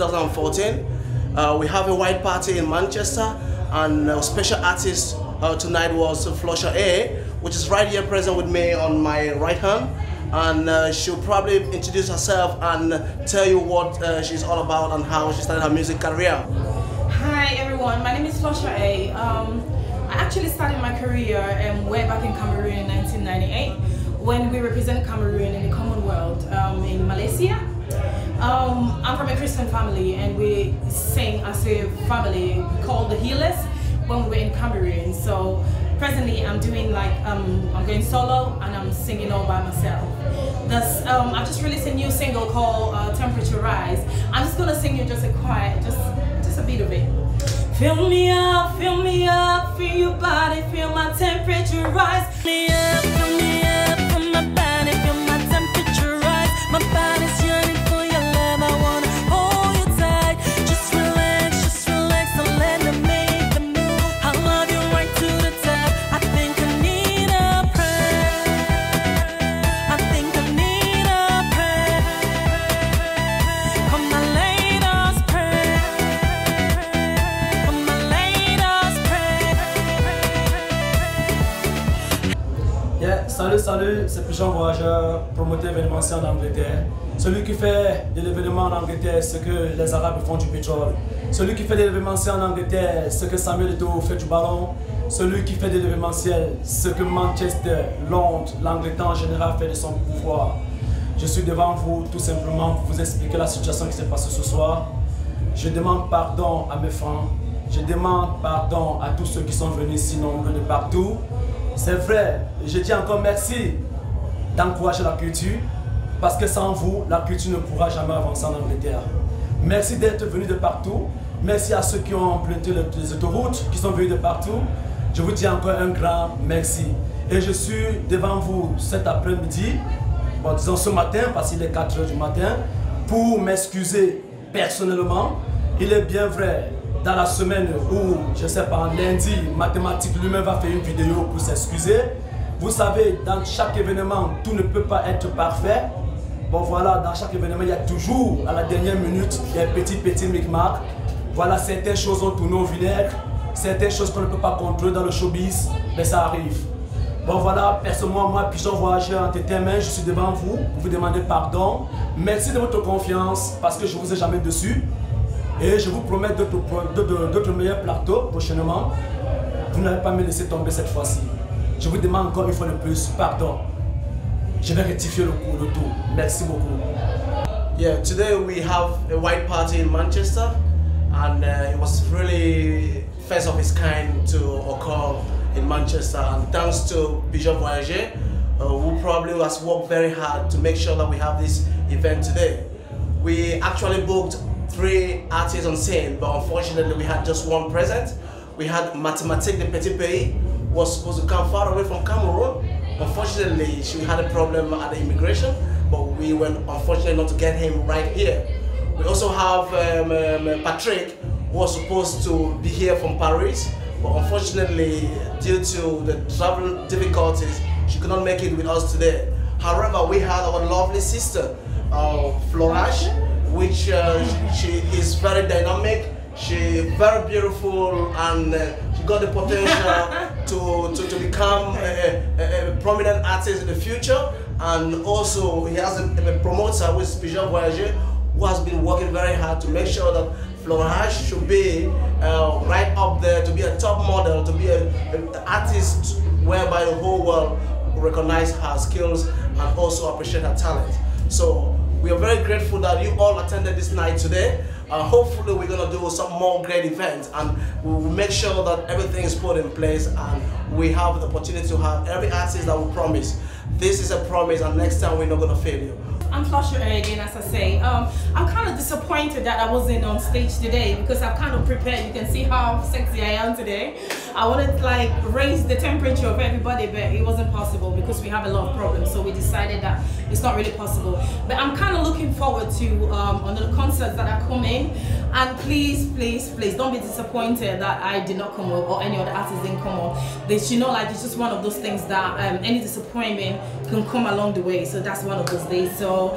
2014. We have a white party in Manchester, and special artist tonight was Flosha A, which is right here present with me on my right hand. And she'll probably introduce herself and tell you what she's all about and how she started her music career. Hi everyone, my name is Flosha A. I actually started my career way back in Cameroon in 1998 when we represented Cameroon in the Commonwealth in Malaysia. I'm from a Christian family and we sing as a family called the Healers when we were in Cameroon. So presently I'm doing I'm going solo and I'm singing all by myself. I've just released a new single called Temperature Rise. I'm just gonna sing you just a quiet, just a bit of it. Fill me up, feel your body, feel my temperature rise. Fill me up, feel my body, feel my temperature rise. My body's yearning for your love, I wanna hold you tight. Just relax, and let me make the move. I love you right to the top. I think I need a prayer. I think I need a prayer. Come on, let us pray. Come on, let us pray. Yeah, salut, c'est Pigeon Voyageur, promoteur événementiel en Angleterre. Celui qui fait de l'événement en Angleterre ce que les Arabes font du pétrole. Celui qui fait de l'événementiel en Angleterre ce que Samuel Eto'o fait du ballon. Celui qui fait de l'événementiel ce que Manchester, Londres, l'Angleterre en général fait de son pouvoir. Je suis devant vous tout simplement pour vous expliquer la situation qui s'est passée ce soir. Je demande pardon à mes fans. Je demande pardon à tous ceux qui sont venus si nombreux de partout. C'est vrai, je dis encore merci d'encourager la culture parce que sans vous, la culture ne pourra jamais avancer en Angleterre. Merci d'être venus de partout. Merci à ceux qui ont emprunté les autoroutes, qui sont venus de partout. Je vous dis encore un grand merci. Et je suis devant vous cet après-midi, bon, disons ce matin parce qu'il est 4 h du matin, pour m'excuser personnellement. Il est bien vrai, dans la semaine où, je sais pas, lundi, Mathématiques lui-même va faire une vidéo pour s'excuser. Vous savez, dans chaque événement, tout ne peut pas être parfait. Bon voilà, dans chaque événement, il y a toujours, à la dernière minute, des petits micmacs. Voilà, certaines choses ont tourné au vinaigre, certaines choses qu'on ne peut pas contrôler dans le showbiz, mais ça arrive. Bon voilà, personnellement, moi, Pigeon Voyageur Entertainment, je suis devant vous pour vous demander pardon. Merci de votre confiance, parce que je ne vous ai jamais dessus. Et je vous promets d'autres meilleurs plateaux prochainement. Vous n'allez pas me laisser tomber cette fois-ci. Je vous demande encore une fois de plus pardon. Je vais rectifier le tout. Merci beaucoup. Yeah, today we have a white party in Manchester, and it was really first of its kind to occur in Manchester. And thanks to Pigeon Voyageur, who probably has worked very hard to make sure that we have this event today. We actually booked 3 artists on scene, but unfortunately we had just one present. We had Mathématiques de Petit Pays, who was supposed to come far away from Cameroon. Unfortunately, she had a problem at the immigration, but we were unfortunate not to get him right here. We also have Patrick, who was supposed to be here from Paris, but unfortunately, due to the travel difficulties, she could not make it with us today. However, we had our lovely sister, Florage, which she is very dynamic, she's very beautiful, and she got the potential to become a prominent artist in the future. And also he has a promoter with Pigeon Voyageur, who has been working very hard to make sure that Florage should be right up there, to be a top model, to be an artist whereby the whole world recognize her skills and also appreciate her talent. So we are very grateful that you all attended this night today. Hopefully we're going to do some more great events, and we will make sure that everything is put in place and we have the opportunity to have every artist that we promise. This is a promise, and next time we're not going to fail you. I'm Flosha A again, as I say. I'm kind of disappointed that I wasn't on stage today because I've kind of prepared. You can see how sexy I am today. I wanted to like raise the temperature of everybody, but it wasn't possible because we have a lot of problems. So we decided that it's not really possible. But I'm kind of looking forward to another concerts that are coming. And please, please, please don't be disappointed that I did not come up or any other artist didn't come up. But you know, like it's just one of those things that any disappointment can come along the way. So that's one of those days. So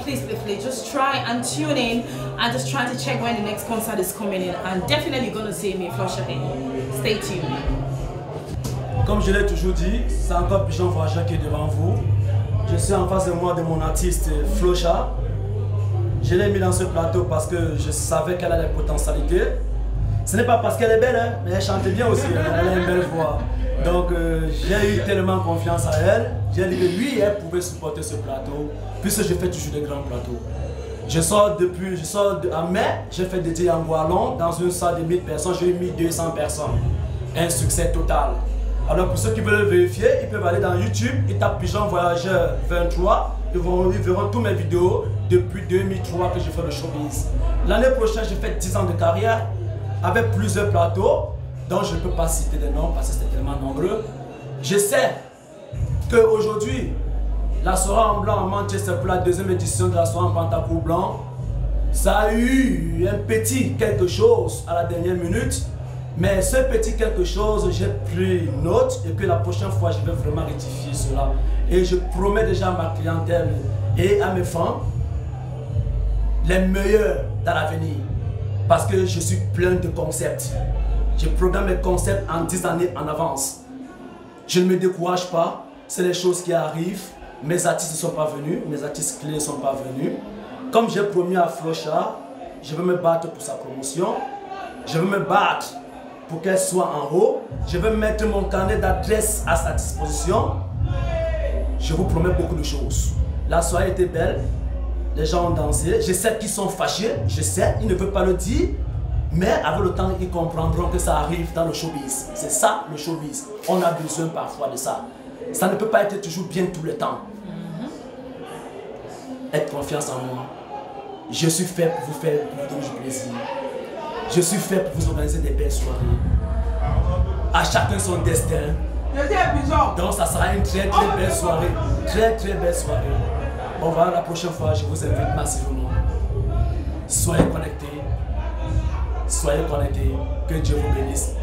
please, please, please just try and tune in and just try to check when the next concert is coming in. And definitely gonna see me, Flosha A. Stay tuned. Comme je l'ai toujours dit, c'est encore Pigeon Voyageur qui est devant vous. Je suis en face de moi de mon artiste Flosha. Je l'ai mis dans ce plateau parce que je savais qu'elle a des potentialités. Ce n'est pas parce qu'elle est belle, hein, mais elle chante bien aussi, elle a une belle voix. Donc j'ai eu tellement confiance à elle, j'ai dit que lui, elle pouvait supporter ce plateau, puisque je fais toujours des grands plateaux. En mai, j'ai fait des DJ en Gualon, dans une salle de 1000 personnes, j'ai eu 1200 personnes. Un succès total. Alors pour ceux qui veulent le vérifier, ils peuvent aller dans YouTube, ils tapent Pigeon Voyageur 23, ils verront toutes mes vidéos depuis 2003 que je fais le showbiz. L'année prochaine, j'ai fait 10 ans de carrière avec plusieurs plateaux, dont je ne peux pas citer des noms parce que c'était tellement nombreux. Je sais qu'aujourd'hui, la soirée en blanc à Manchester pour la deuxième édition de la soirée en pantacourt blanc, ça a eu un petit quelque chose à la dernière minute. Mais ce petit quelque chose, j'ai pris note et que la prochaine fois, je vais vraiment rectifier cela. Et je promets déjà à ma clientèle et à mes fans les meilleurs dans l'avenir. Parce que je suis plein de concepts. Je programme mes concepts en 10 années en avance. Je ne me décourage pas, c'est les choses qui arrivent. Mes artistes ne sont pas venus, mes artistes clés ne sont pas venus. Comme j'ai promis à Flosha, je veux me battre pour sa promotion. Je veux me battre pour qu'elle soit en haut. Je veux mettre mon carnet d'adresse à sa disposition. Je vous promets beaucoup de choses. La soirée était belle, les gens ont dansé. Je sais qu'ils sont fâchés, je sais, ils ne veulent pas le dire. Mais avec le temps, ils comprendront que ça arrive dans le showbiz. C'est ça le showbiz. On a besoin parfois de ça. Ça ne peut pas être toujours bien tout le temps. Ayez confiance en moi. Je suis fait pour vous faire du plaisir. Je suis fait pour vous organiser des belles soirées. À chacun son destin. Donc ça sera une très belle soirée. Très belle soirée. On va la prochaine fois, je vous invite massivement. Soyez connectés. Soyez connectés. Que Dieu vous bénisse.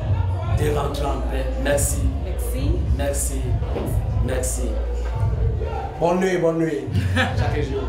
De rentrer en paix. Merci. Merci. Merci. Merci. Bonne nuit, bonne nuit. Chaque jour.